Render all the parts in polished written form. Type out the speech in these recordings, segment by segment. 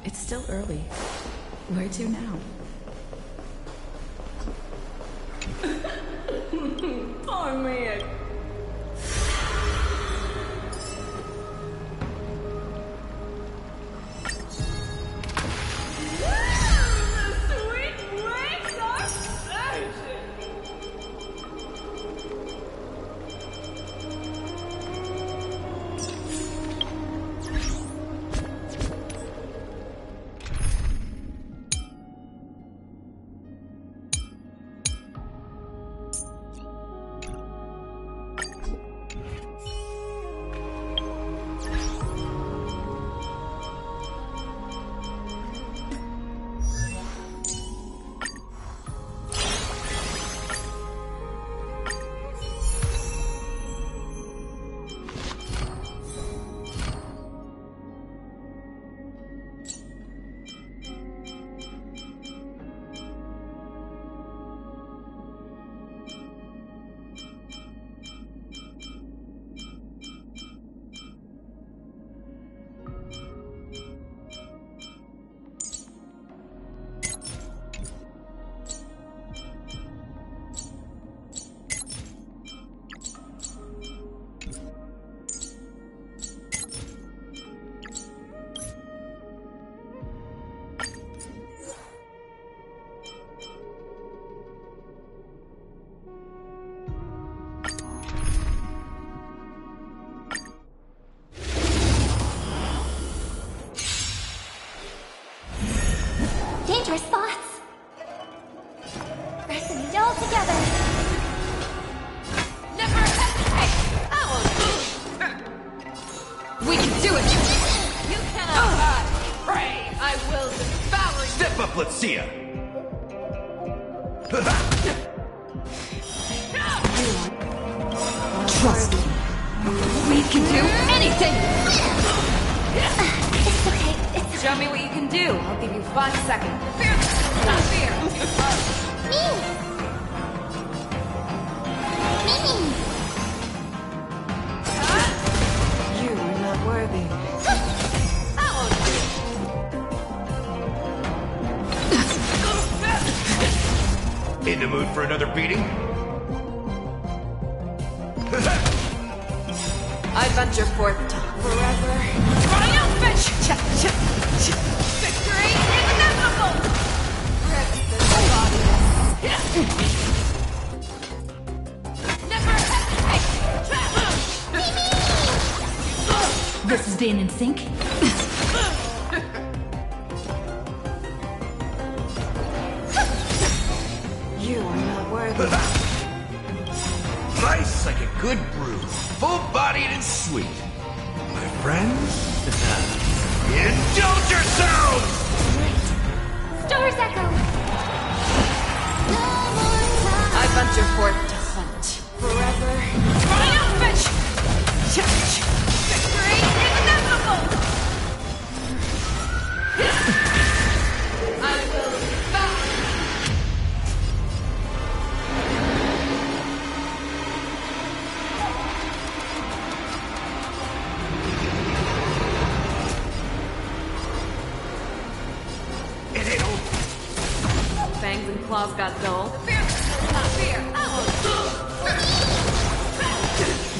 It's still early. Where to now? Poor man. Dangerous thoughts. Resonate all together. Never hesitate! We can do it! You cannot hide! Pray! I will devour you! Step up, let's see ya! Trust me. We can do anything! It's okay. It's Show me what you can do. I'll give you 5 seconds. Fear! Not fear! me. In the mood for another beating? I venture forth to forever. Triumphant! Victory is inevitable! Rip this body. Never hesitate! This is being in sync. You are not worthy. Nice like a good brew, full-bodied and sweet. My friends, indulge yourselves! Stars echo. I venture forth to hunt. Forever. Triumphant! Victory is inevitable! I will be back! It ain't over. Fangs and claws got dull. Fear! Not fear!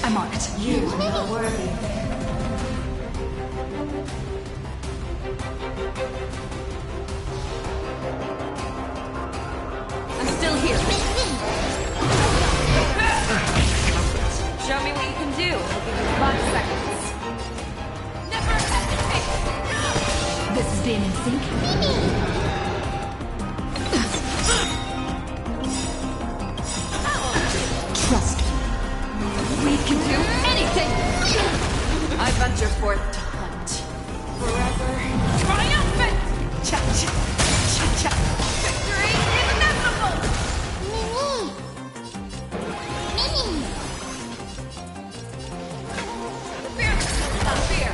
I'm on it. You are not worthy. I'm still here. Show me what you can do. I'll give you 5 seconds. Never hesitate! This is being in sync. Trust me. We can do anything! I venture forth to hunt. Forever. Triumphant! Cha-cha! Victory is inevitable! Fear! Not fear!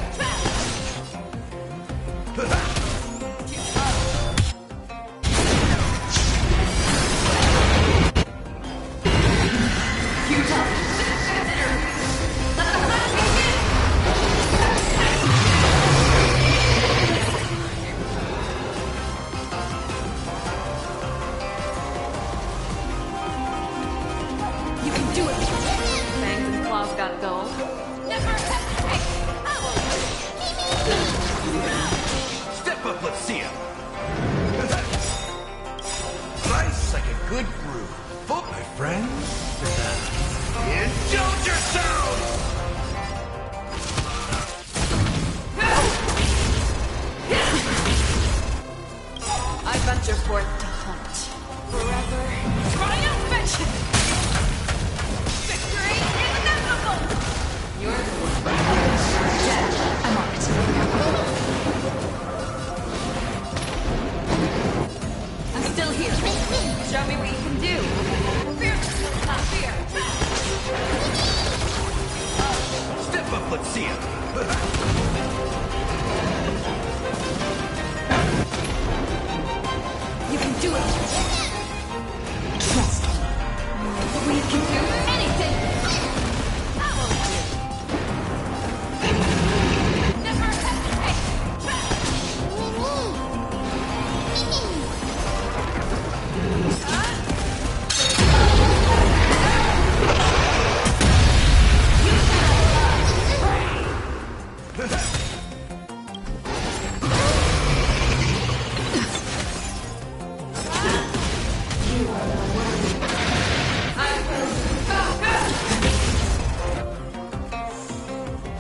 You can do it! Fangs and claws got dull. Never hesitate! Step up, let's see ya. Nice like a good brew. Full, my friends, indulge yourselves! I venture forth to hunt. Forever. Triumphant! Victory is inevitable! You're the one. I'm on it. I'm still here. Show me what you can do. Fear! Not fear! Step up, let's see ya. You can do it! Trust me. We can do anything! Never hesitate!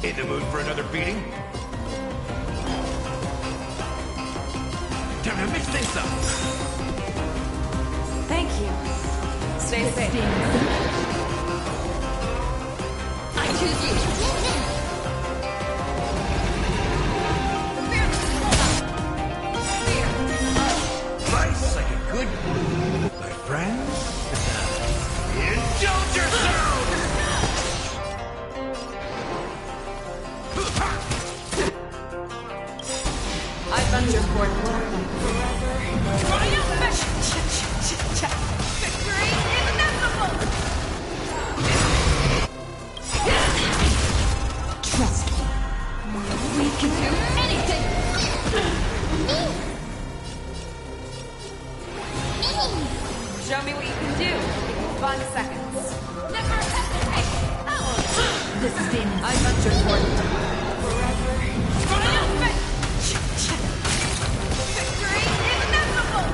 In the mood for another beating? Time to mix things up. Thank you. Stay safe. Being in sync. I choose you. Nice like a good brew. My friends, indulge yourselves! I venture forth forever. Triumphant! Victory is inevitable! Show me what you can do. I'll give you 5 seconds. Never hesitate. This is Damon's I venture forth. Forever. Triumphant! Victory is inevitable!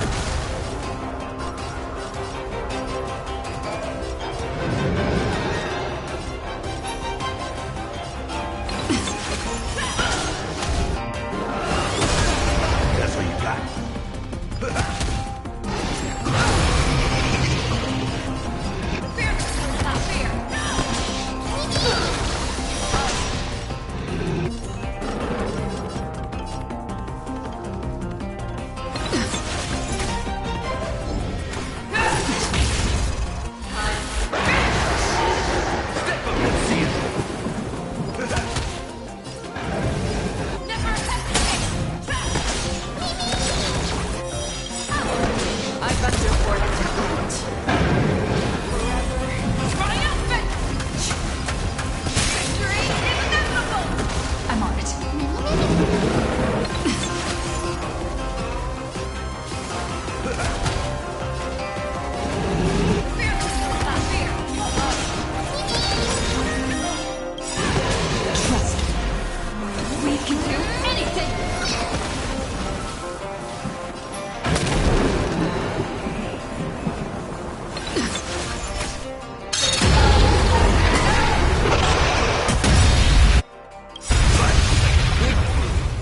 That's what you got. Fearless without fear. Step up and see it. Never hesitate. I venture forth to hunt. Forever. Triumphant! Victory is inevitable! I'm on it. Fearless without fear. Trust me. We can do anything!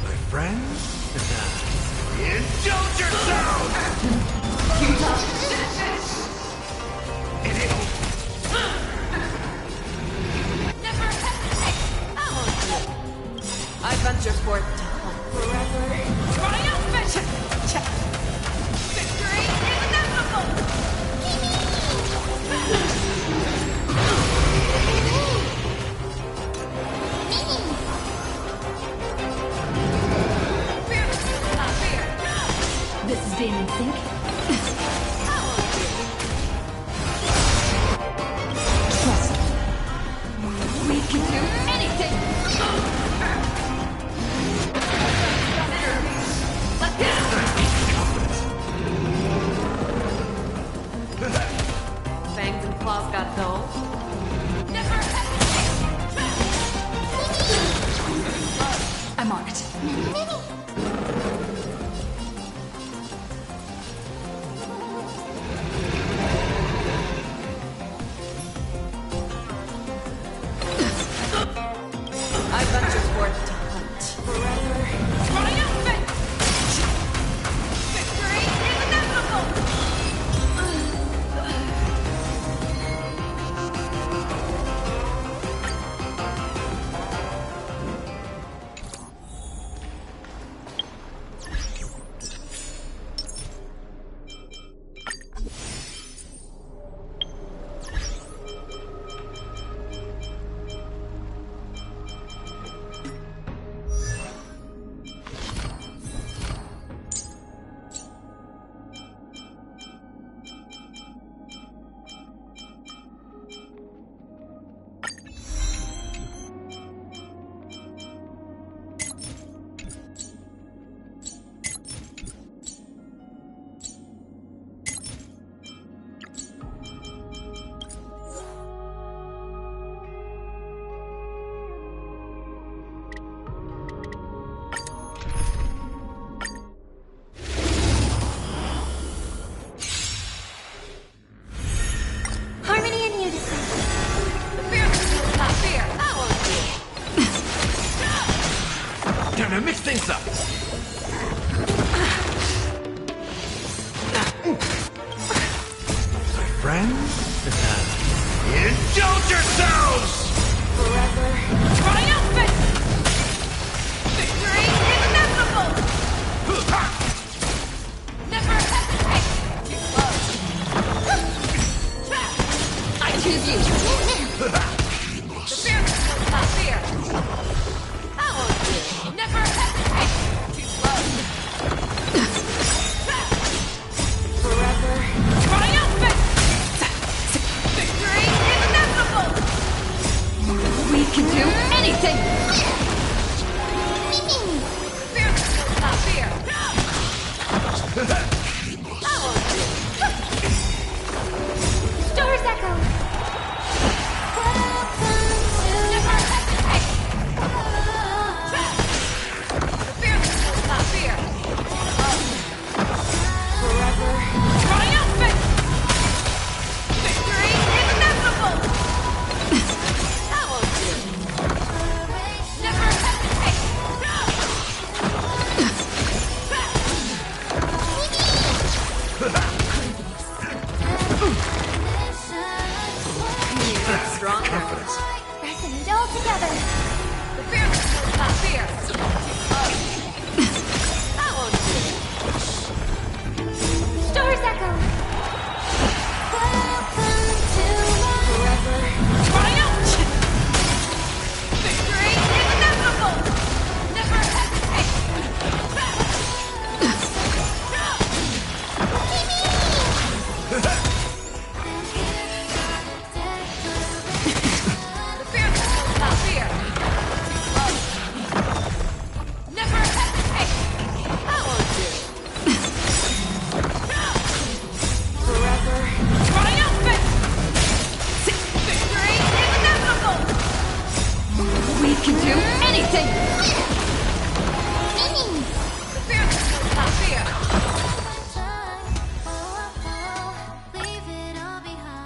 My friends? Indulge yourselves! Never hesitate! I venture forth to hunt. Forever. Triumphant! Victory is inevitable! Fearless without fear. This is Damon's Sync. Trust me. We can do anything! Let go! Fangs and claws got dull. Never hesitate! I'm on it. I venture forth to hunt. Forever. Triumphant! Victory is inevitable! Harmony in unison. Fearless without fear. Time to mix things up. My friends? Indulge yourselves! Forever. Triumphant! Victory is inevitable! Never hesitate! Too close. I choose you. The fearless without fear. Never hesitate! Too close. Forever. Triumphant! Victory is inevitable! We can do anything! Fearless without fear. stronger. Confidence. Reckon it all together. The fearless will not fear. That won't do. Stars echo. Welcome to Forever. Triumph! Victory is inevitable! Never hesitate! The fearless will not fear. Never hesitate! That won't do. Forever. Triumphant! Victory is inevitable! We can do anything! Winning! The fearless will not fear. Leave it all behind.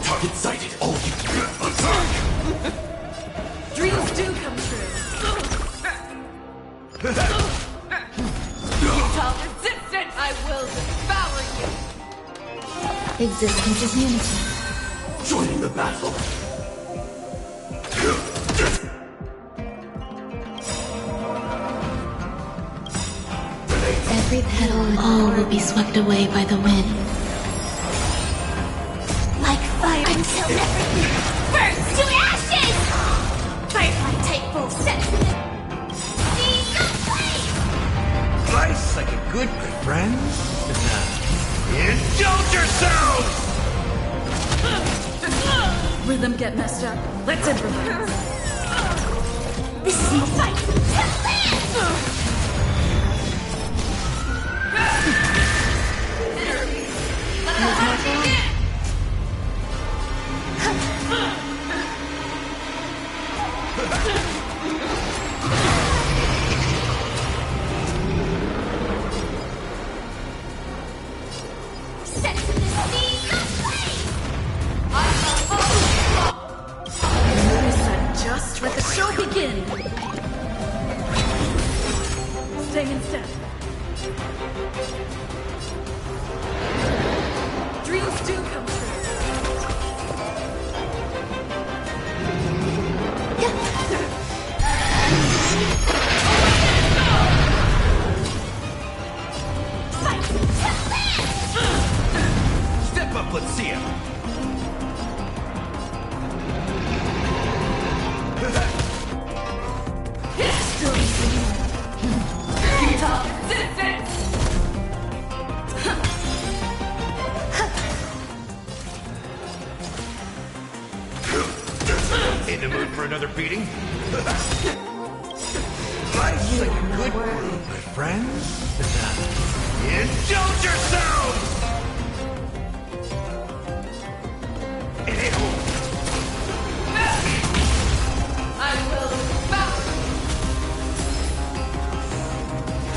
Target sighted. All you. Dreams do come true. You tall resistant, I will devour you. Existence is unity. Joining the battle. Every petal and all will be swept away by the wind. Like fire until everything burns to ashes! Firefly take full sentiment. See the flame! Slice like a good friend. Indulge yourselves! Rhythm get messed up. Let's improvise. This is no fight to live! shall begin! Stay in step. Dreams do come true. Step up, let's see it. Still singing. Top distance! In the mood for another beating? Life's like a good brew, my friends. Indulge yourselves! It hit home. I will bounce!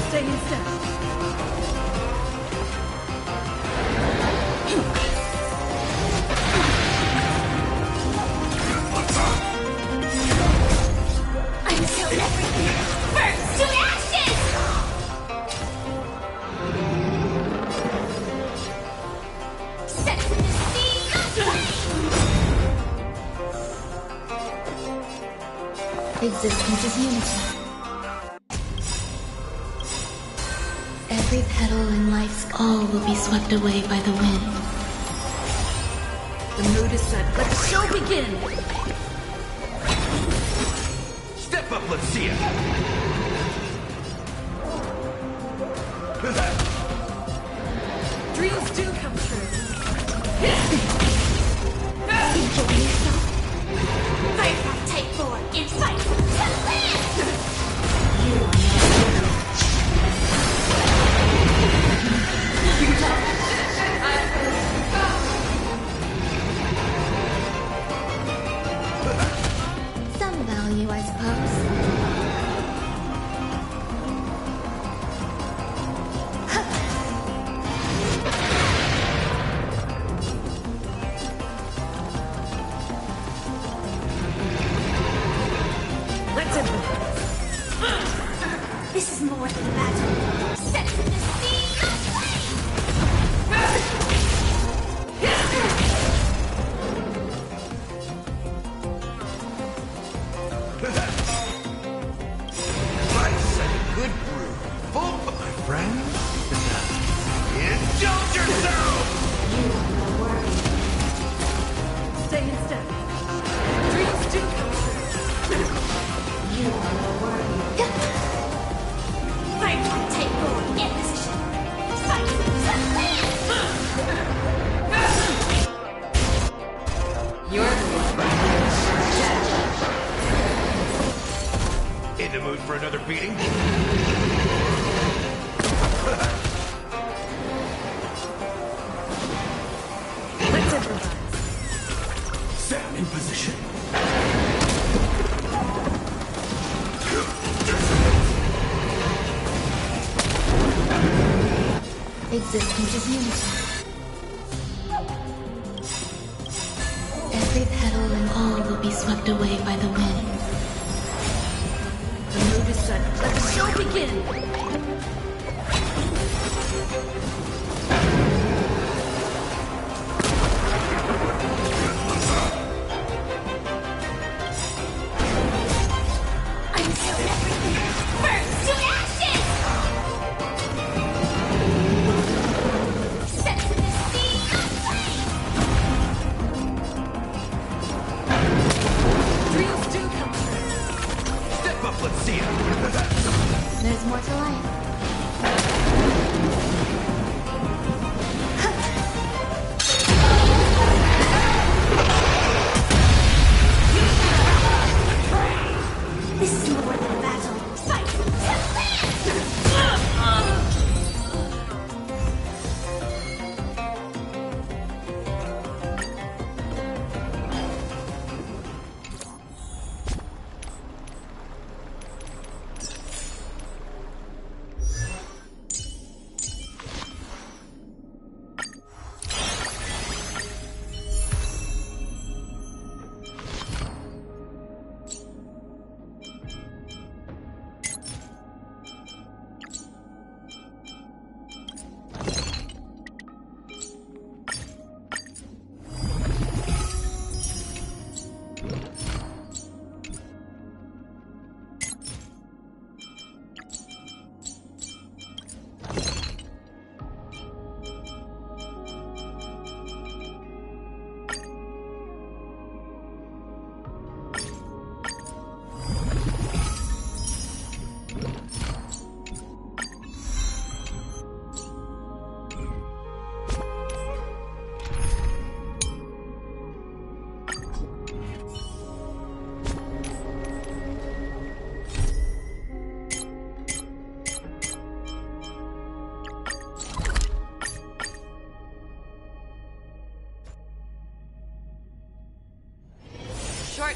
Stay in step. Until everything burns to ashes! Set to the seas of flame! Existence is unity. Every petal in life's all will be swept away by the wind. The mood is set. Let the show begin! Step up, let's see it. Dreams do come true. Enjoy yourself. Firefly Type 4 in fight to land! Some value, I suppose. Let's improvise. This is more than a battle. Set to the seas of flame! Life's like a good brew. Full, my friends. Indulge yourselves! Stay in step. Dreams do come true. Firefly Type 4 in position. Fight to land! Your In the mood for another beating? Let's improvise. Sam in position. Existence is unity. Every petal and all will be swept away by the wind. The mood is set. Let the show begin! Until everything burns to ashes! Set to the seas of flame! Dreams do come true. Step up, let's see it. There's more to life.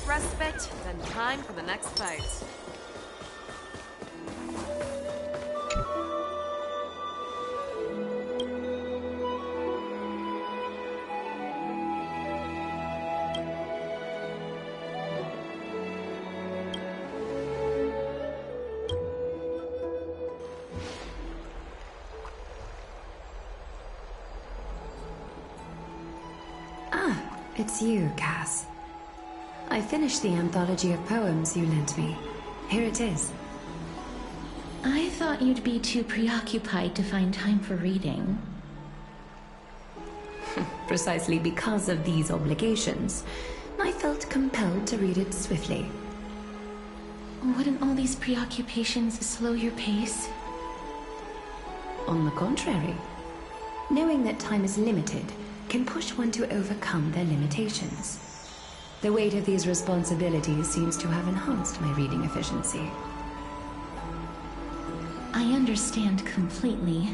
minute respite, then time for the next fight. It's you, Cass. I finished the anthology of poems you lent me. Here it is. I thought you'd be too preoccupied to find time for reading. Precisely because of these obligations, I felt compelled to read it swiftly. Wouldn't all these preoccupations slow your pace? On the contrary, knowing that time is limited can push one to overcome their limitations. The weight of these responsibilities seems to have enhanced my reading efficiency. I understand completely.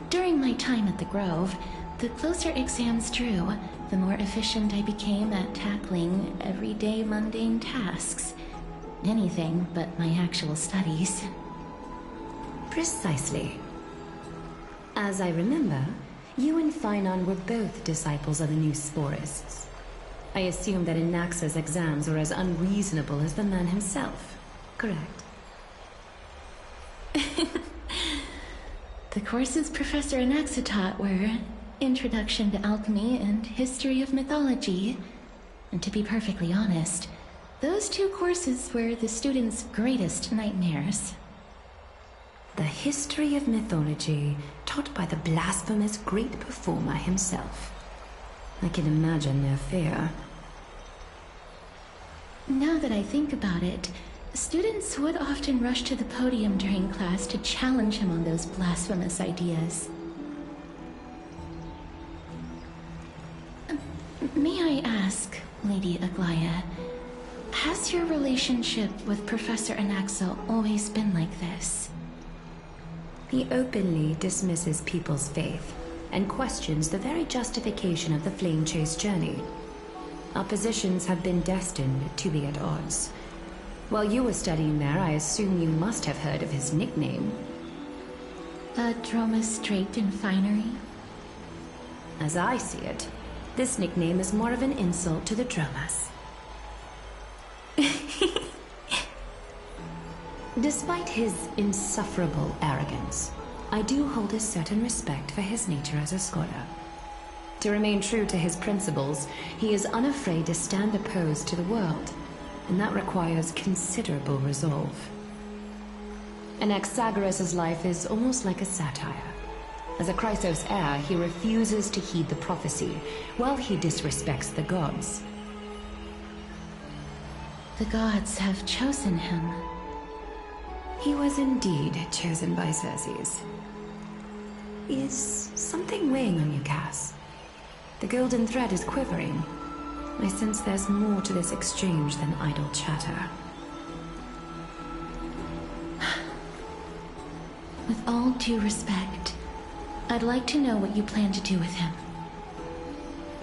During my time at the Grove, the closer exams drew, the more efficient I became at tackling everyday mundane tasks. Anything but my actual studies. Precisely. As I remember, you and Finon were both disciples of the new Sporists. I assume that Anaxa's exams were as unreasonable as the man himself, correct? The courses Professor Anaxa taught were Introduction to Alchemy and History of Mythology. And to be perfectly honest, those two courses were the students' greatest nightmares. The history of mythology, taught by the blasphemous great performer himself. I can imagine their fear. Now that I think about it, students would often rush to the podium during class to challenge him on those blasphemous ideas. May I ask, Lady Aglaya, has your relationship with Professor Anaxa always been like this? He openly dismisses people's faith and questions the very justification of the flame chase journey. Our positions have been destined to be at odds. While you were studying there, I assume you must have heard of his nickname. Droma Straight and Finery? As I see it, this nickname is more of an insult to the Dromas. Despite his insufferable arrogance, I do hold a certain respect for his nature as a scholar. To remain true to his principles, he is unafraid to stand opposed to the world, and that requires considerable resolve. Anaxagoras' life is almost like a satire. As a Chrysos heir, he refuses to heed the prophecy, while he disrespects the gods. The gods have chosen him. He was indeed chosen by Circes. Is something weighing on you, Cass? The golden thread is quivering. I sense there's more to this exchange than idle chatter. With all due respect, I'd like to know what you plan to do with him.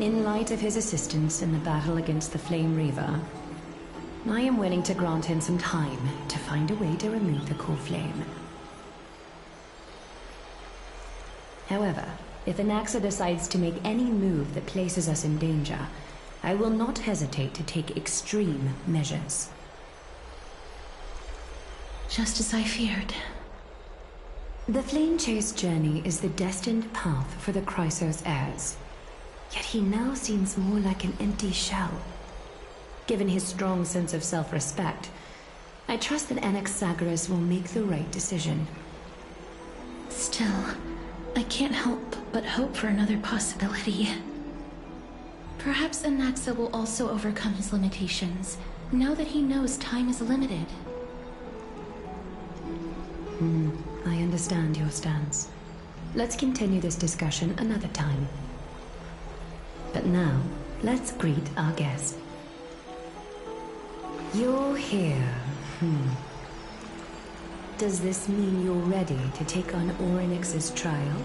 In light of his assistance in the battle against the Flame Reaver, I am willing to grant him some time to find a way to remove the core flame. However, if Anaxa decides to make any move that places us in danger, I will not hesitate to take extreme measures. Just as I feared. The Flame Chase journey is the destined path for the Chrysos heirs. Yet he now seems more like an empty shell. Given his strong sense of self-respect, I trust that Anaxagoras will make the right decision. Still, I can't help but hope for another possibility. Perhaps Anaxa will also overcome his limitations, now that he knows time is limited. I understand your stance. Let's continue this discussion another time. But now, let's greet our guest. You're here. Does this mean you're ready to take on Orynyx's trial?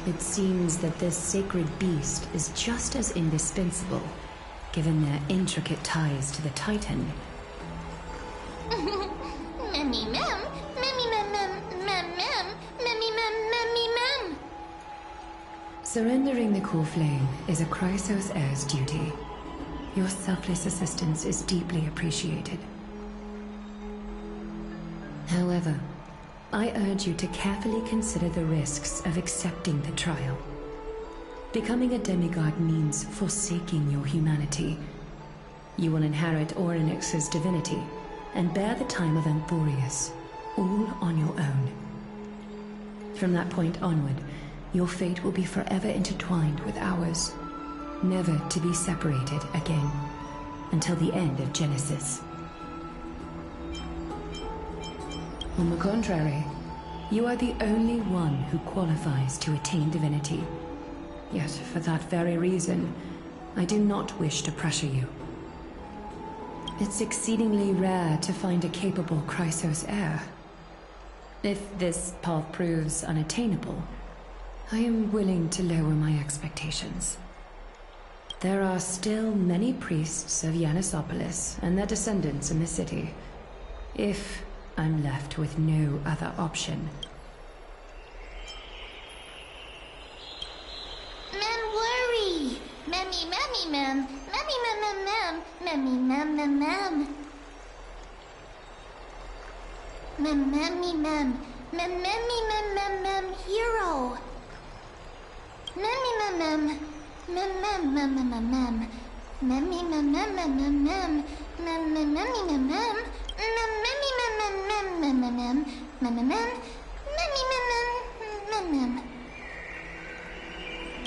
It seems that this sacred beast is just as indispensable, given their intricate ties to the Titan. Memmy mem, memmy mem mem mem mem, memmy mem memmy mem. Surrendering the core flame is a Chrysos heir's duty. Your selfless assistance is deeply appreciated. However, I urge you to carefully consider the risks of accepting the trial. Becoming a demigod means forsaking your humanity. You will inherit Orynyx's divinity and bear the time of Anthorius, all on your own. From that point onward, your fate will be forever intertwined with ours, never to be separated again, until the end of Genesis. On the contrary, you are the only one who qualifies to attain divinity. Yet, for that very reason, I do not wish to pressure you. It's exceedingly rare to find a capable Chrysos heir. If this path proves unattainable, I am willing to lower my expectations. There are still many priests of Yanissopolis and their descendants in the city, if I'm left with no other option. Mem worry. Memmy memmy mem, memmy mem mem mem, memmy mem mem mem. Mem memmy mem, mem memmy mem mem mem hero. Memmy mem mem, mem mem mem mem mem mem. Memmy mem mem mem mem mem, mem mem memmy mem mem. Mem memmy mem mem mem mem mem mem, mem mem mem, memmy mem mem mem mem.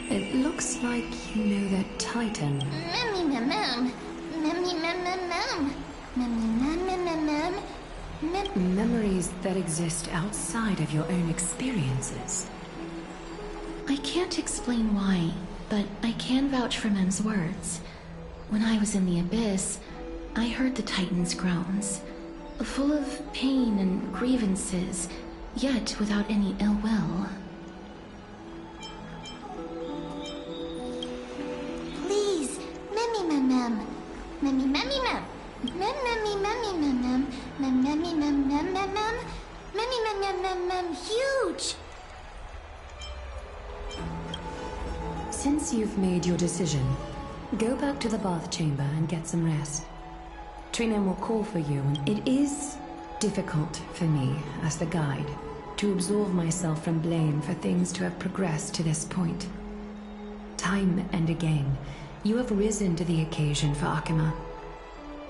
It looks like you know that Titan. Memmy mem mem, memmy mem mem mem, memmy mem mem mem mem, mem. Memories that exist outside of your own experiences. I can't explain why, but I can vouch for Mem's words. When I was in the Abyss, I heard the Titan's groans, full of pain and grievances, yet without any ill will. Please, memmy mem mem, memmy memmy mem, mem memmy memmy mem mem, mem memmy mem mem mem mem, memmy mem mem mem mem huge. Since you've made your decision, go back to the bath chamber and get some rest. Trina will call for you, and it is difficult for me, as the guide, to absolve myself from blame for things to have progressed to this point. Time and again, you have risen to the occasion for Akima.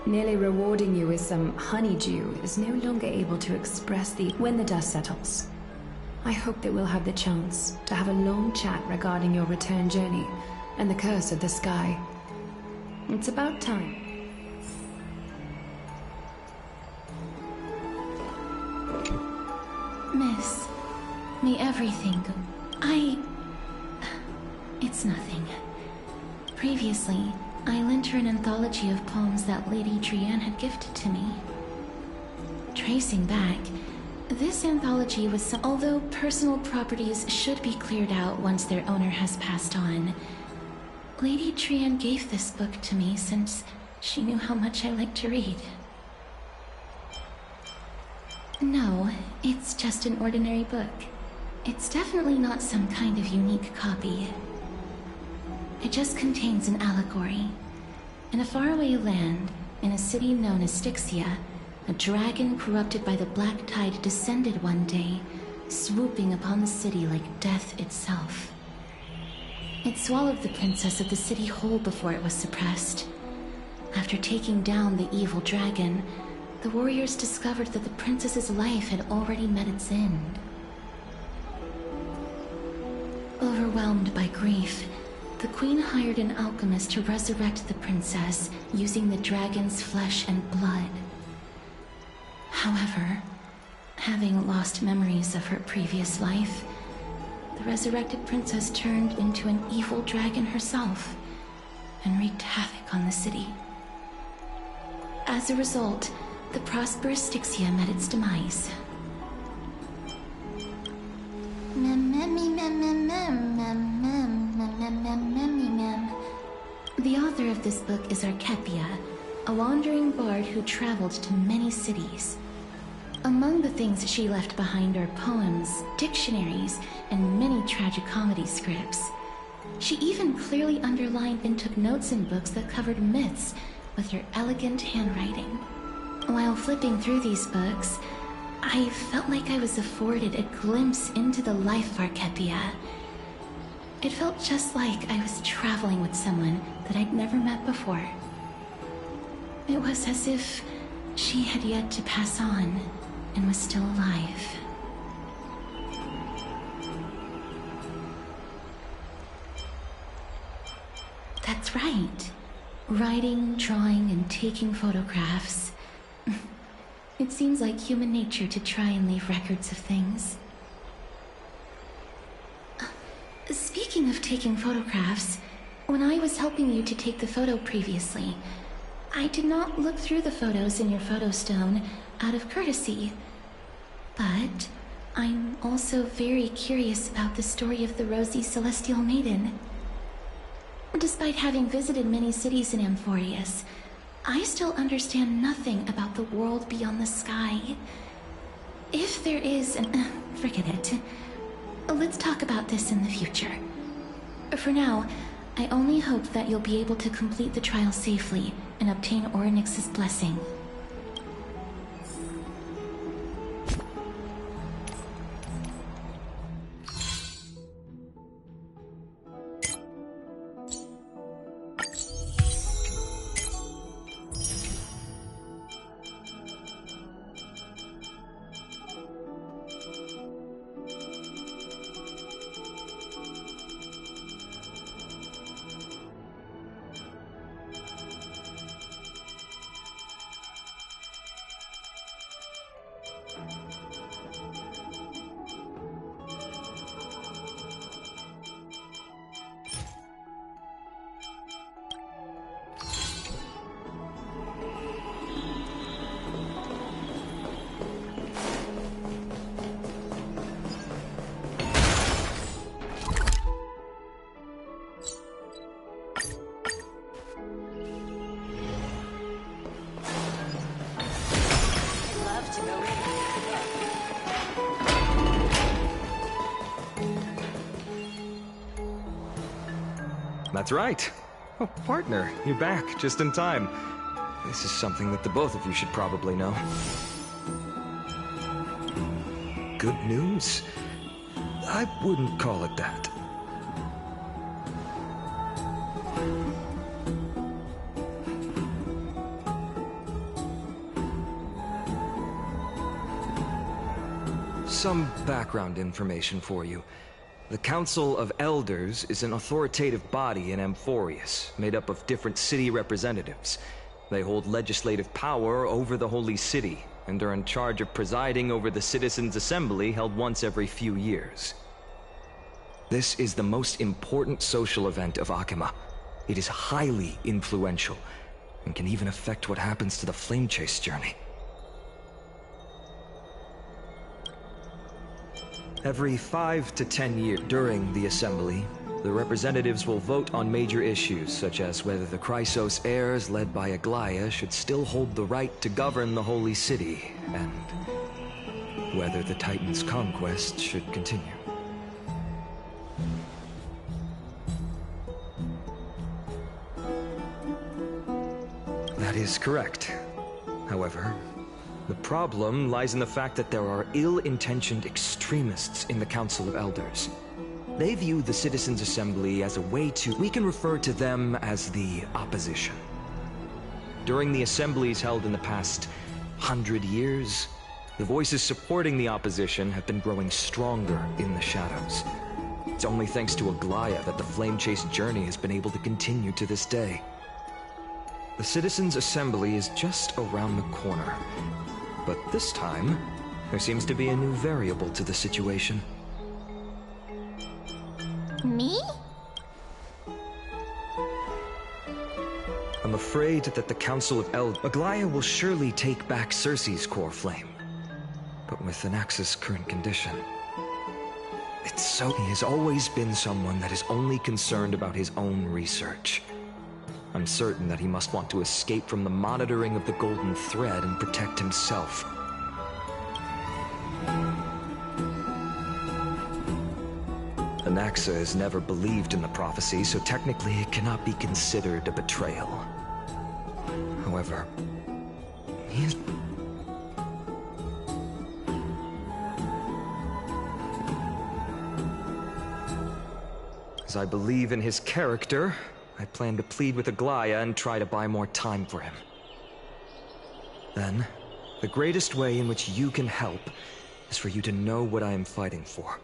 Nearly rewarding you with some honeydew is no longer able to express when the dust settles. I hope that we'll have the chance to have a long chat regarding your return journey and the curse of the sky. It's about time. Miss, may everything go... It's nothing. Previously, I lent her an anthology of poems that Lady Trianne had gifted to me. Tracing back, this anthology was although personal properties should be cleared out once their owner has passed on, Lady Trianne gave this book to me since she knew how much I liked to read. No, it's just an ordinary book. It's definitely not some kind of unique copy. It just contains an allegory. In a faraway land, in a city known as Styxia, a dragon corrupted by the black tide descended one day, swooping upon the city like death itself. It swallowed the princess of the city whole before it was suppressed. After taking down the evil dragon, the warriors discovered that the princess's life had already met its end. Overwhelmed by grief, the queen hired an alchemist to resurrect the princess using the dragon's flesh and blood. However, having lost memories of her previous life, the resurrected princess turned into an evil dragon herself and wreaked havoc on the city. As a result, the prosperous Styxia met its demise. The author of this book is Archepia, a wandering bard who traveled to many cities. Among the things she left behind are poems, dictionaries, and many tragicomedy scripts. She even clearly underlined and took notes in books that covered myths with her elegant handwriting. While flipping through these books, I felt like I was afforded a glimpse into the life of Archepia. It felt just like I was traveling with someone that I'd never met before. It was as if she had yet to pass on and was still alive. That's right. Writing, drawing, and taking photographs. It seems like human nature to try and leave records of things. Speaking of taking photographs, when I was helping you to take the photo previously, I did not look through the photos in your photo stone out of courtesy. But I'm also very curious about the story of the Rosy Celestial Maiden. Despite having visited many cities in Amphorius, I still understand nothing about the world beyond the sky. If there is an... forget it. Let's talk about this in the future. For now, I only hope that you'll be able to complete the trial safely and obtain Orynyx's blessing. That's right. Oh, partner, you're back just in time. This is something that the both of you should probably know. Good news? I wouldn't call it that. Some background information for you. The Council of Elders is an authoritative body in Amphorius, made up of different city representatives. They hold legislative power over the Holy City, and are in charge of presiding over the Citizens' Assembly held once every few years. This is the most important social event of Akima. It is highly influential, and can even affect what happens to the Flame Chase journey. Every 5 to 10 years during the assembly, the representatives will vote on major issues, such as whether the Chrysos heirs led by Aglaia should still hold the right to govern the Holy City, and whether the Titan's conquest should continue. That is correct. However, the problem lies in the fact that there are ill-intentioned extremists in the Council of Elders. They view the Citizens' Assembly as a way to... we can refer to them as the opposition. During the assemblies held in the past 100 years, the voices supporting the opposition have been growing stronger in the shadows. It's only thanks to Aglaia that the Flame Chase journey has been able to continue to this day. The Citizens' Assembly is just around the corner. But this time, there seems to be a new variable to the situation. Me? I'm afraid that the Council of Aglaia will surely take back Circe's core flame. But with Anax's current condition, He has always been someone that is only concerned about his own research. I'm certain that he must want to escape from the monitoring of the Golden Thread and protect himself. Anaxa has never believed in the prophecy, so technically it cannot be considered a betrayal. However, he is... As I believe in his character, I plan to plead with Aglaya and try to buy more time for him. Then, the greatest way in which you can help is for you to know what I am fighting for.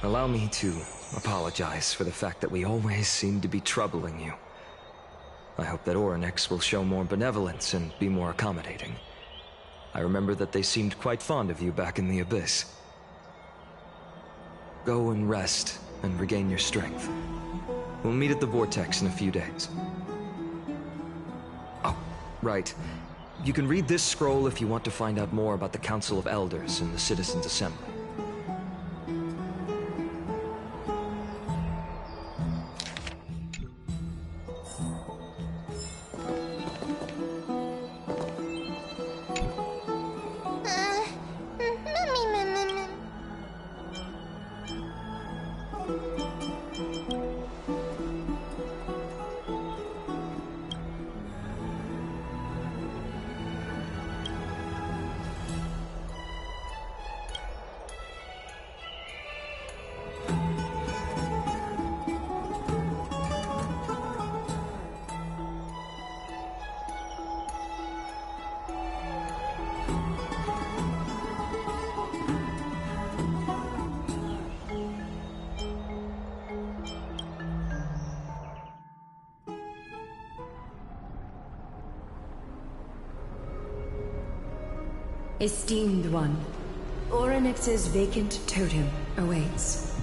Allow me to apologize for the fact that we always seem to be troubling you. I hope that Orynyx will show more benevolence and be more accommodating. I remember that they seemed quite fond of you back in the Abyss. Go and rest and regain your strength. We'll meet at the Vortex in a few days. Oh, right. You can read this scroll if you want to find out more about the Council of Elders and the Citizens' Assembly. Esteemed one, Orynyx's vacant totem awaits.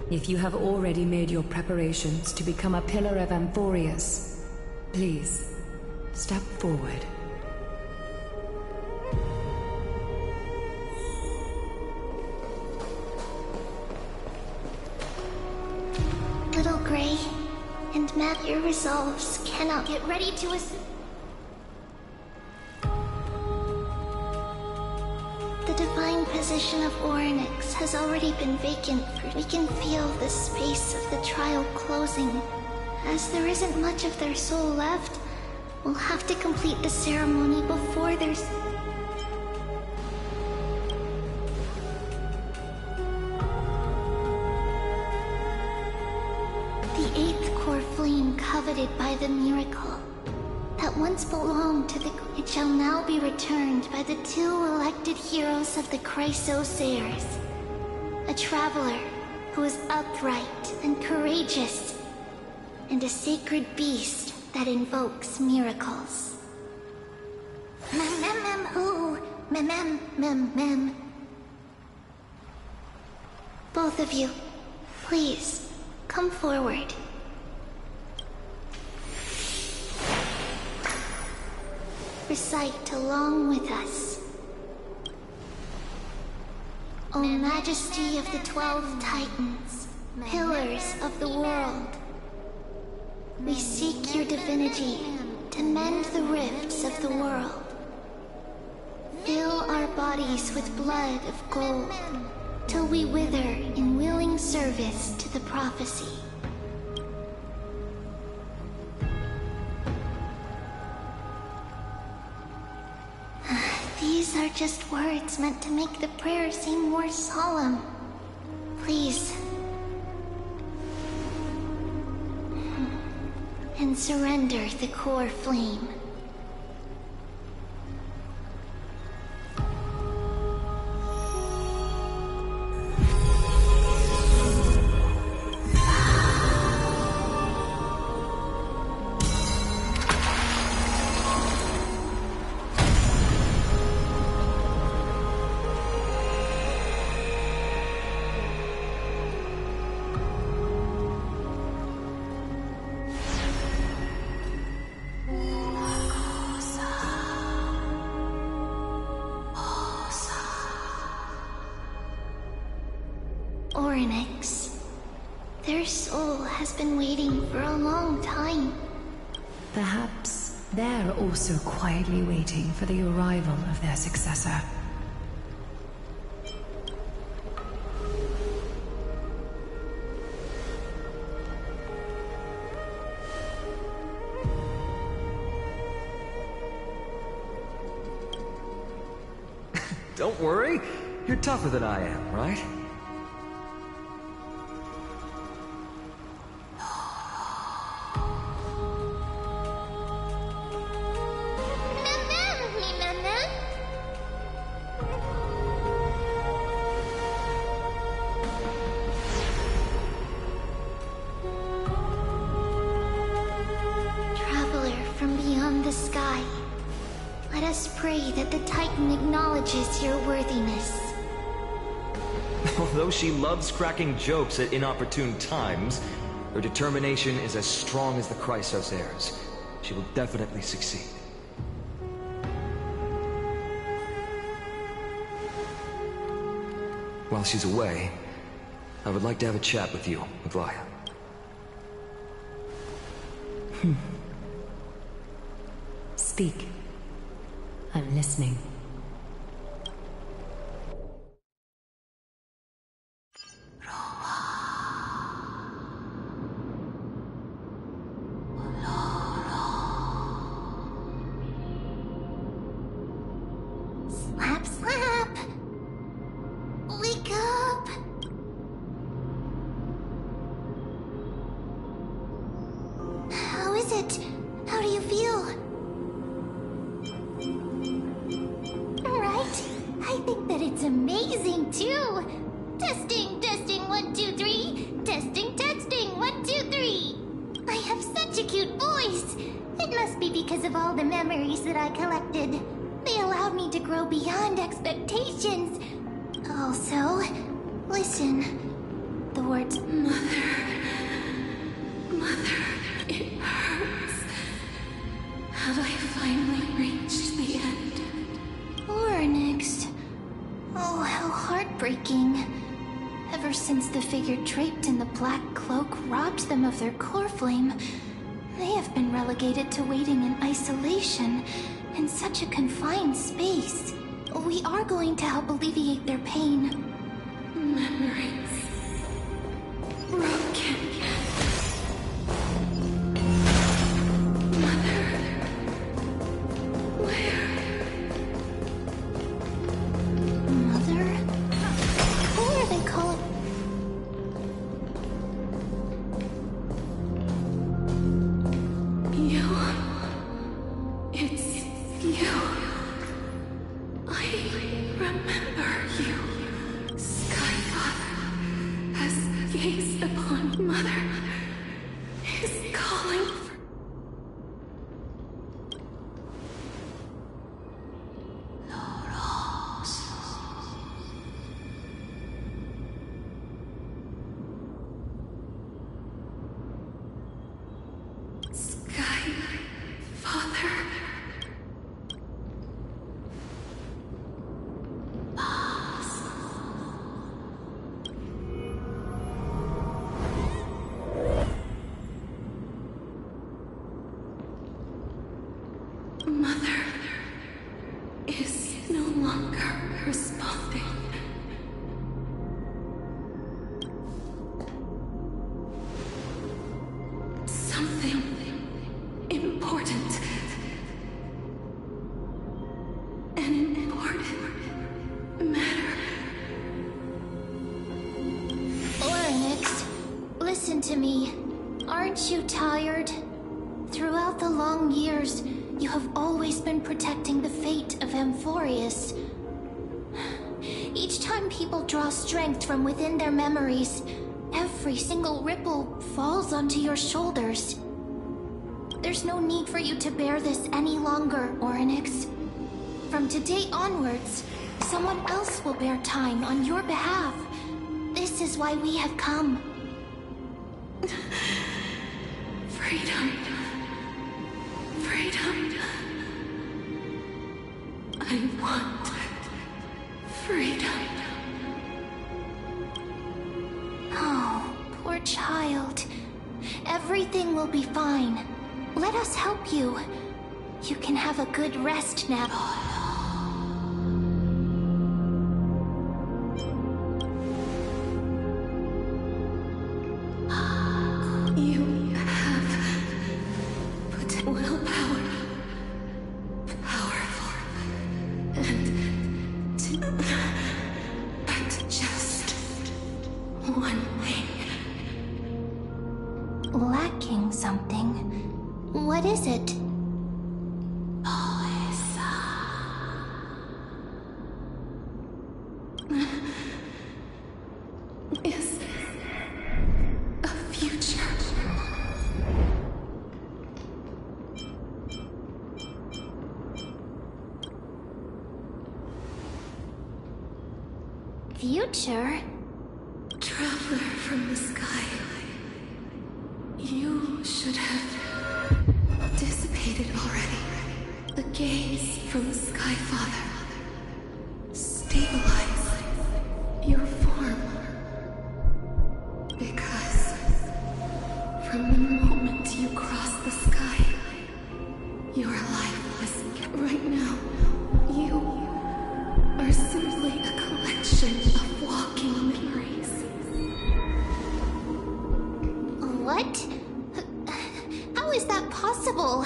If you have already made your preparations to become a pillar of Amphorius, please, step forward. Little Gray and Matt, your resolves cannot get ready to The divine position of Orynyx has already been vacant for... We can feel the space of the trial closing. As there isn't much of their soul left, we'll have to complete the ceremony before there's... The 8th core flame coveted by the miracle that once belonged to the... It shall now be returned by the 2 elected heroes of the Chrysoseirs. A traveler who is upright and courageous, and a sacred beast that invokes miracles. Who? Both of you, please, come forward. Recite along with us. O Majesty of the 12 Titans, pillars of the world, we seek your divinity to mend the rifts of the world. Fill our bodies with blood of gold, till we wither in willing service to the prophecy. These are just words meant to make the prayer seem more solemn. Please. And surrender the core flame. Oryx. Their soul has been waiting for a long time. Perhaps they're also quietly waiting for the arrival of their successor. Don't worry, you're tougher than I am, right? Traveler from beyond the sky, let us pray that the Titan acknowledges your worthiness. Although she loves cracking jokes at inopportune times, her determination is as strong as the Chrysos heirs. She will definitely succeed. While she's away, I would like to have a chat with you, Maglaya. Speak. I'm listening. Slap, slap! Wake up! How is it? How do you feel? Right? I think that it's amazing too! Testing, testing, 1, 2, 3! Testing, testing, 1, 2, 3! I have such a cute voice! It must be because of all the memories that I collected. They allowed me to grow beyond expectations. Also, listen. The words mother. Mother, it hurts. Have I finally reached the end? Oryx. Oh, how heartbreaking. Ever since the figure draped in the black cloak robbed them of their core flame, they have been relegated to waiting in isolation in such a confined space. We are going to help alleviate their pain. Memories. Broken. Mother. Where? Mother? Who are they calling? You. It's you. I remember you. Skyfather has gazed upon Mother. Is calling for... Skyfather. Mother is no longer responding. Something important. An important matter. Oryx, listen to me. Aren't you tired? Throughout the long years, you have always been protecting the fate of Amphorius. Each time people draw strength from within their memories, every single ripple falls onto your shoulders. There's no need for you to bear this any longer, Oryx. From today onwards, someone else will bear time on your behalf. This is why we have come. Freedom. Freedom. I want freedom. child. Everything will be fine. Let us help you. You can have a good rest now. You have put willpower, powerful, and but just one thing. Lacking something. What is it? Is a future. Future? Traveler from the sky. You should have dissipated already. The gaze from the Sky Father. Stabilize your form. Because from the moment you cross the sky, your life is right now. You are simply a collection of walking memories. What? How is that possible?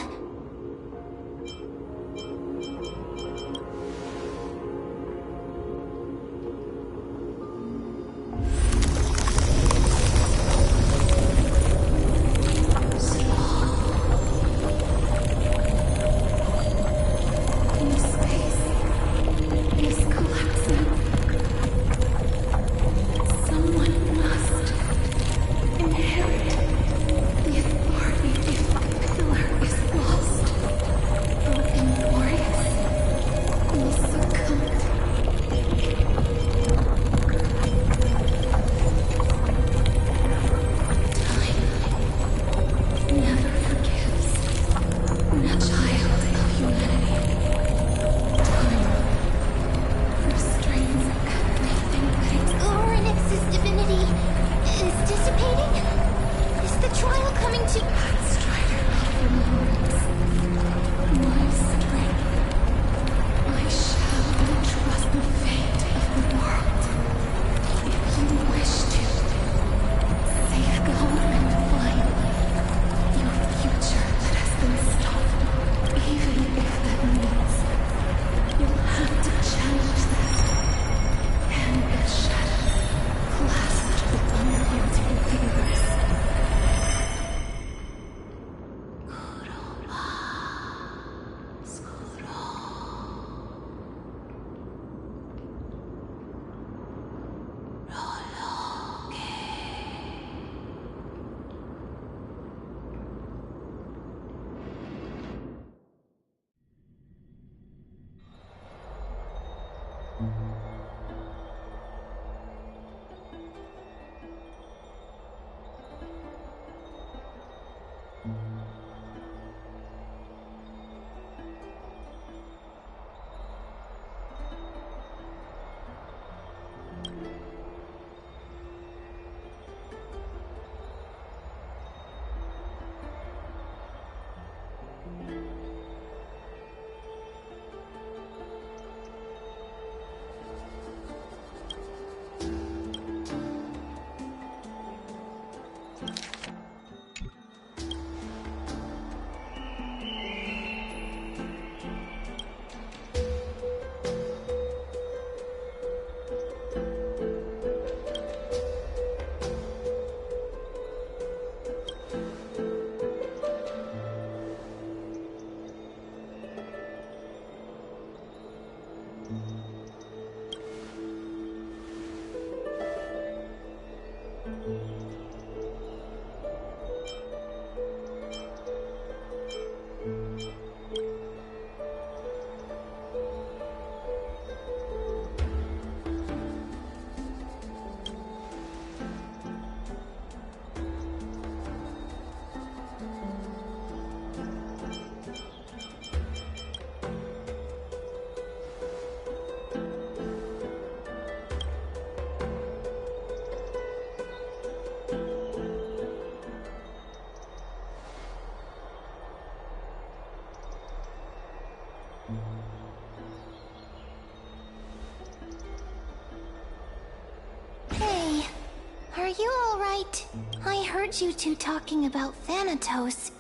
Are you alright? I heard you two talking about Thanatos.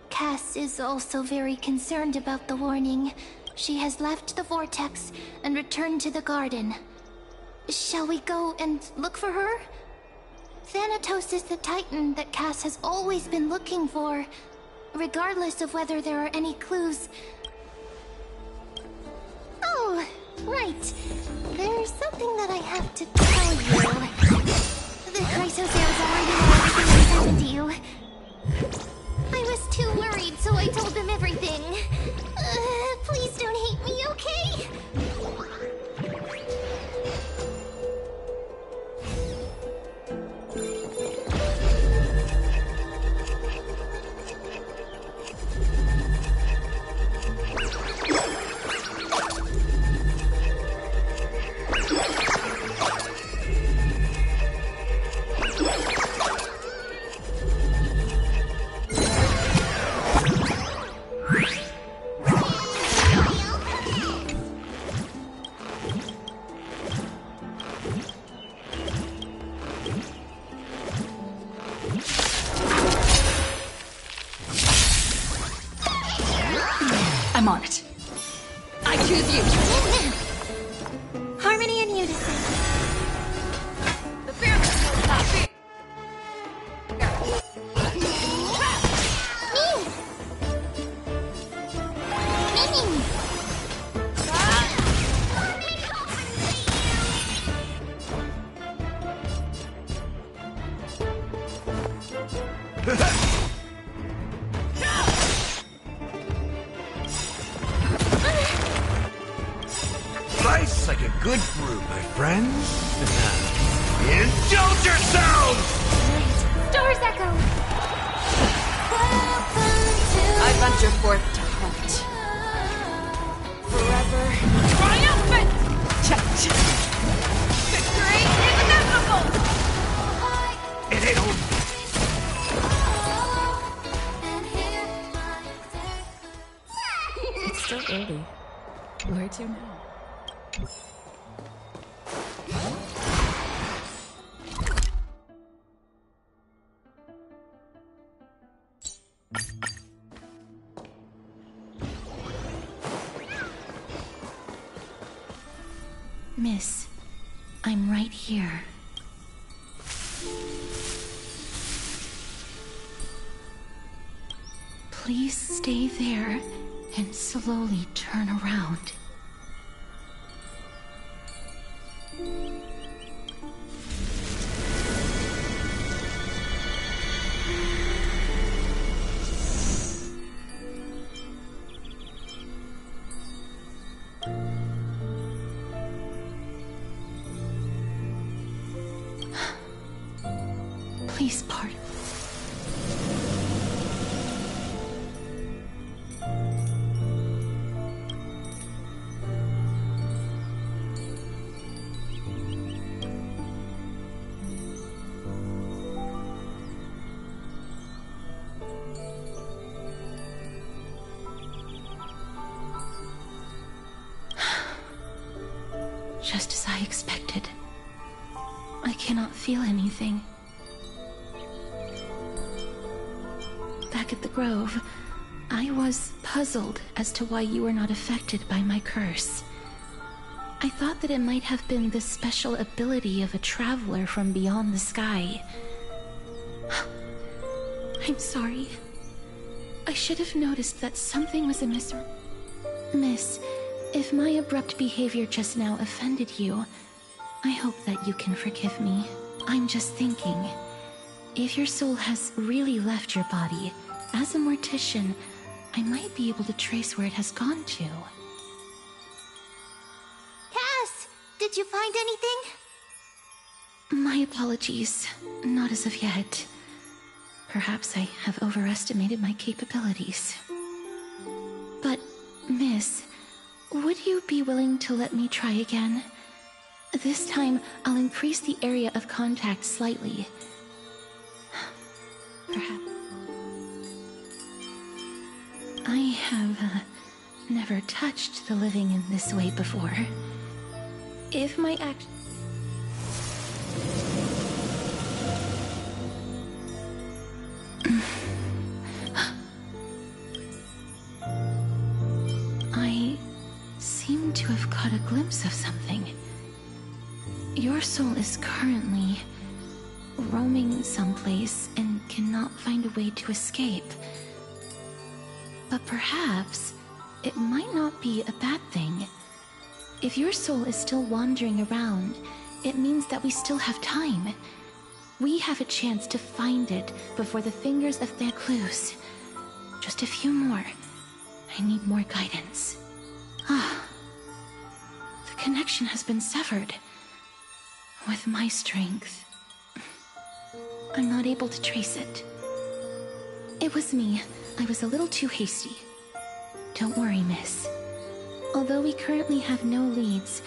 Cass is also very concerned about the warning. She has left the vortex and returned to the garden. Shall we go and look for her? Thanatos is the Titan that Cass has always been looking for, regardless of whether there are any clues. Oh, right. There's something that I have to tell you. The Chrysosaurs already know everything that happened to you. I was too worried, so I told them everything. Please don't hate me, okay? I'm on it. I choose you. Harmony and unison. The fearless will not be. Nice like a good brew, my friends. Indulge yourselves! Stars echo. I venture forth to hunt. Forever triumphant! Victory is inevitable! It ain't over. It's still early. Where to now? Miss, I'm right here. Please stay there and slowly turn around. Please pardon. Just as I expected. I cannot feel anything. Back at the Grove, I was puzzled as to why you were not affected by my curse. I thought that it might have been the special ability of a traveler from beyond the sky. I'm sorry. I should have noticed that something was amiss. Miss, if my abrupt behavior just now offended you, I hope that you can forgive me. I'm just thinking, if your soul has really left your body, as a mortician, I might be able to trace where it has gone to. Cass, did you find anything? My apologies. Not as of yet. Perhaps I have overestimated my capabilities. But, Miss, would you be willing to let me try again? This time, I'll increase the area of contact slightly. Perhaps. I have never touched the living in this way before. If my act... caught a glimpse of something. Your soul is currently roaming someplace and cannot find a way to escape. But perhaps it might not be a bad thing. If your soul is still wandering around, it means that we still have time. We have a chance to find it before the fingers of their clues. Just a few more. I need more guidance. The connection has been severed. With my strength, I'm not able to trace it. It was me. I was a little too hasty. Don't worry, miss. Although we currently have no leads,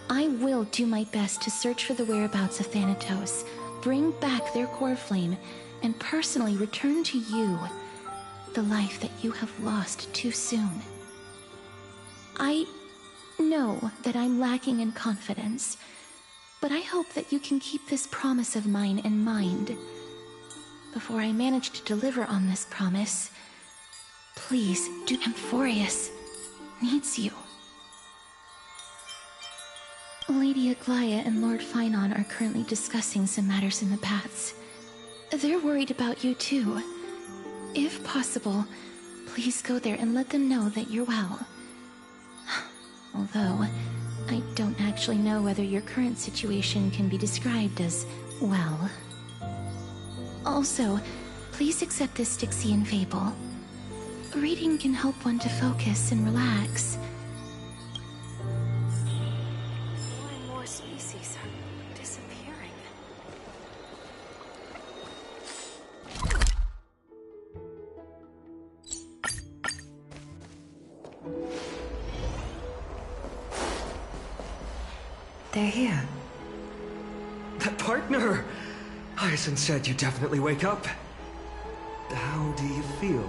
I will do my best to search for the whereabouts of Thanatos, bring back their core flame, and personally return to you the life that you have lost too soon. I know that I'm lacking in confidence, but I hope that you can keep this promise of mine in mind. Before I manage to deliver on this promise, please do. Amphorius needs you. Lady Aglaya and Lord Finon are currently discussing some matters in the paths. They're worried about you too. If possible, please go there and let them know that you're well. Although, I don't actually know whether your current situation can be described as well. Also, please accept this Styxian fable. Reading can help one to focus and relax. More and more species are disappearing. They're here. That partner! Hyacinth said you definitely wake up. How do you feel?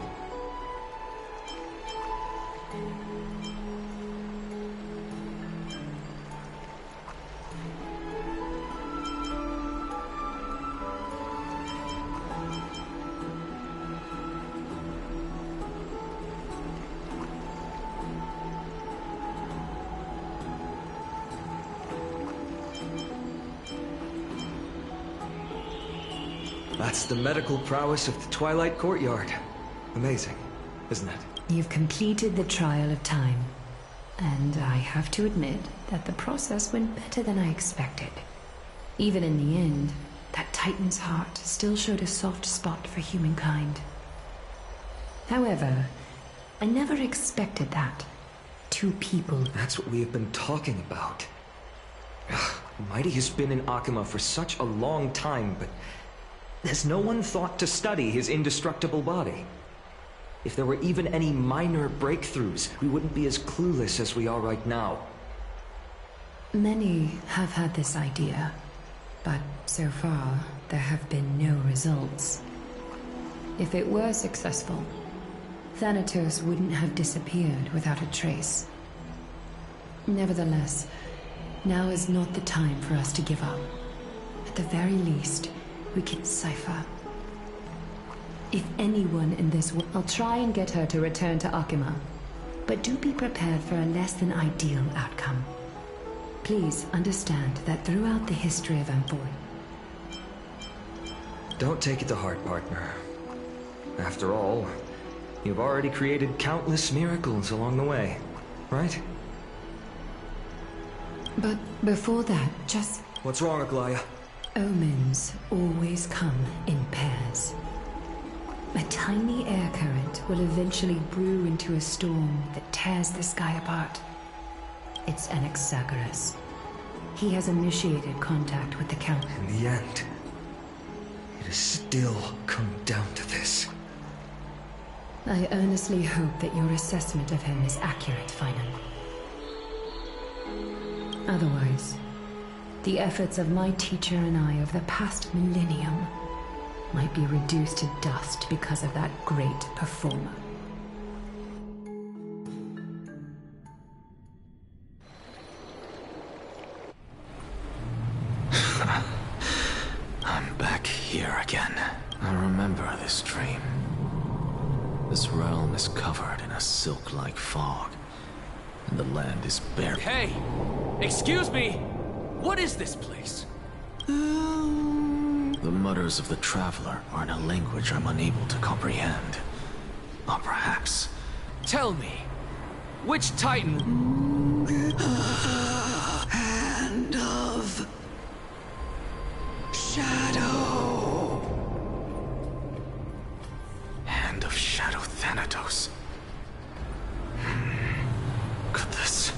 That's the medical prowess of the Twilight Courtyard. Amazing, isn't it? You've completed the trial of time. And I have to admit that the process went better than I expected. Even in the end, that Titan's heart still showed a soft spot for humankind. However, I never expected that. Two people. That's what we have been talking about. Mighty has been in Akima for such a long time, but has no one thought to study his indestructible body? If there were even any minor breakthroughs, we wouldn't be as clueless as we are right now. Many have had this idea, but so far there have been no results. If it were successful, Thanatos wouldn't have disappeared without a trace. Nevertheless, now is not the time for us to give up. At the very least, we can cipher. If anyone in this world, I'll try and get her to return to Akima, but do be prepared for a less than ideal outcome. Please understand that throughout the history of Amphoe. Don't take it to heart, partner. After all, you've already created countless miracles along the way, right? But before that, just... What's wrong, Aglaya? Omens always come in pairs. A tiny air current will eventually brew into a storm that tears the sky apart. It's Anaxagoras. He has initiated contact with the Count. In the end, it has still come down to this. I earnestly hope that your assessment of him is accurate, Finan. Otherwise, the efforts of my teacher and I of the past millennium might be reduced to dust because of that great performer. I'm back here again. I remember this dream. This realm is covered in a silk-like fog. The land is bare. Hey! Excuse me! What is this place? The mutters of the traveler are in a language I'm unable to comprehend. Or perhaps... Tell me, which Titan... Hand of... Shadow. Hand of Shadow Thanatos. Could this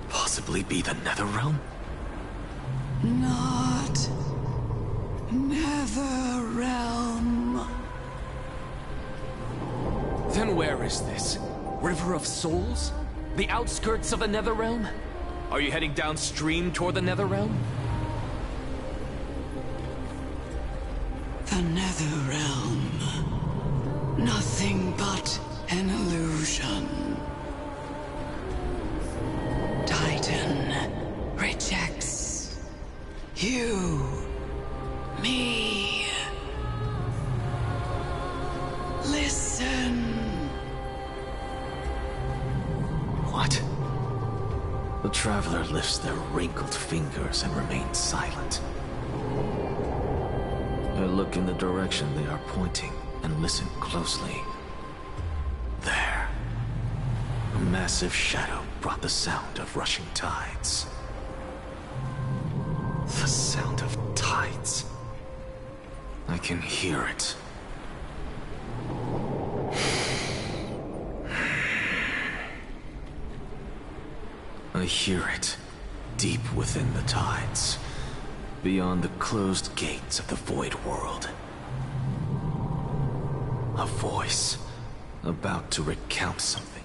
possibly be the Netherrealm? Not... Netherrealm. Then where is this? River of Souls? The outskirts of the Netherrealm? Are you heading downstream toward the Netherrealm? The Netherrealm. Nothing but an illusion. Titan rejects you, me. Listen. What? The traveler lifts their wrinkled fingers and remains silent. I look in the direction they are pointing and listen closely. There. A massive shadow brought the sound of rushing tides. The sound of tides. I can hear it. I hear it, deep within the tides, beyond the closed gates of the void world. A voice, about to recount something.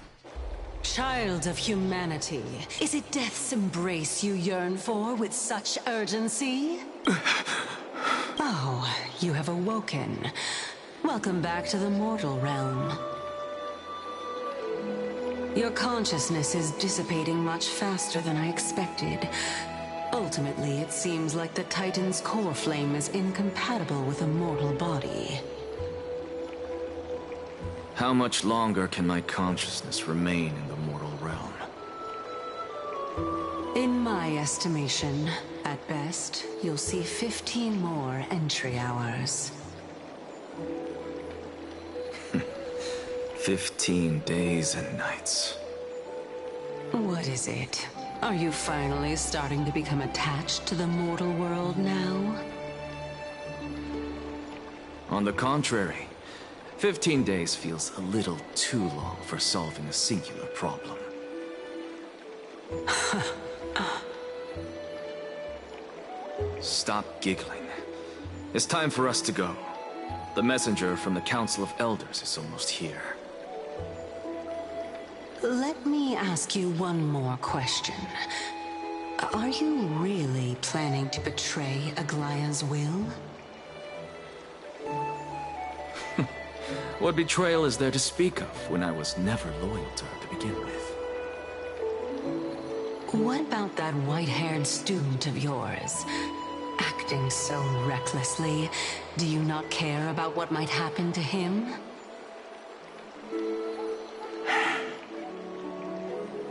Child of humanity, is it death's embrace you yearn for with such urgency? Oh, you have awoken. Welcome back to the mortal realm. Your consciousness is dissipating much faster than I expected. Ultimately, it seems like the Titan's core flame is incompatible with a mortal body. How much longer can my consciousness remain in the mortal realm? In my estimation, at best, you'll see 15 more entry hours. 15 days and nights. What is it? Are you finally starting to become attached to the mortal world now? On the contrary, 15 days feels a little too long for solving a singular problem. Stop giggling. It's time for us to go. The messenger from the Council of Elders is almost here. Let me ask you one more question. Are you really planning to betray Aglaya's will? What betrayal is there to speak of when I was never loyal to her to begin with? What about that white-haired student of yours? Acting so recklessly, do you not care about what might happen to him?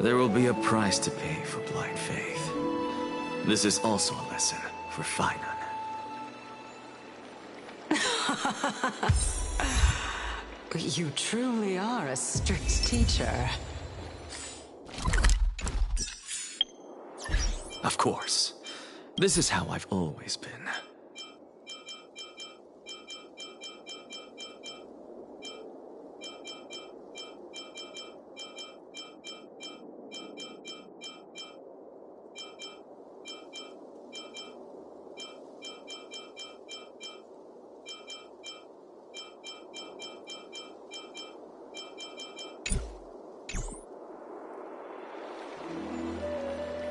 There will be a price to pay for blind faith. This is also a lesson for Finan. You truly are a strict teacher. Of course. This is how I've always been.